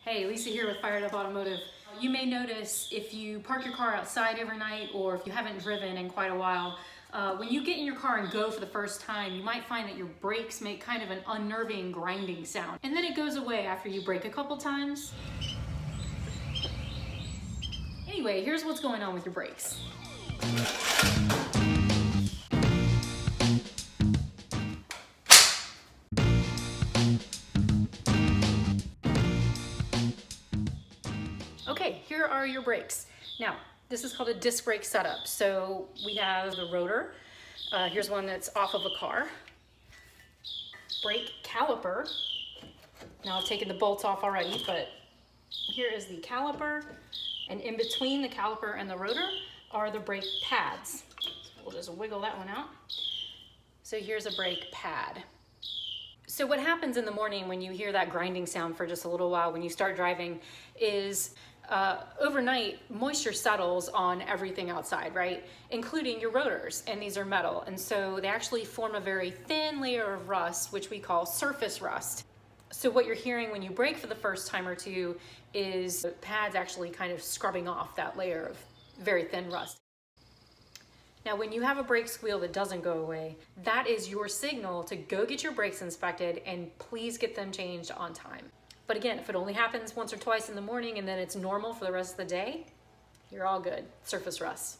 Hey, Lisa here with Fired Up Automotive. You may notice if you park your car outside overnight or if you haven't driven in quite a while, when you get in your car and go for the first time, you might find that your brakes make kind of an unnerving grinding sound. And then it goes away after you brake a couple times. Anyway, here's what's going on with your brakes. Okay, here are your brakes. Now, this is called a disc brake setup. So we have the rotor. Here's one that's off of a car. Brake caliper. Now I've taken the bolts off already, but here is the caliper. And in between the caliper and the rotor are the brake pads. So we'll just wiggle that one out. So here's a brake pad. So what happens in the morning when you hear that grinding sound for just a little while when you start driving is overnight moisture settles on everything outside, right? Including your rotors, and these are metal. And so they actually form a very thin layer of rust, which we call surface rust. So what you're hearing when you brake for the first time or two is the pads actually kind of scrubbing off that layer of very thin rust. Now, when you have a brake squeal that doesn't go away, that is your signal to go get your brakes inspected and please get them changed on time. But again, if it only happens once or twice in the morning and then it's normal for the rest of the day, you're all good. Surface rust.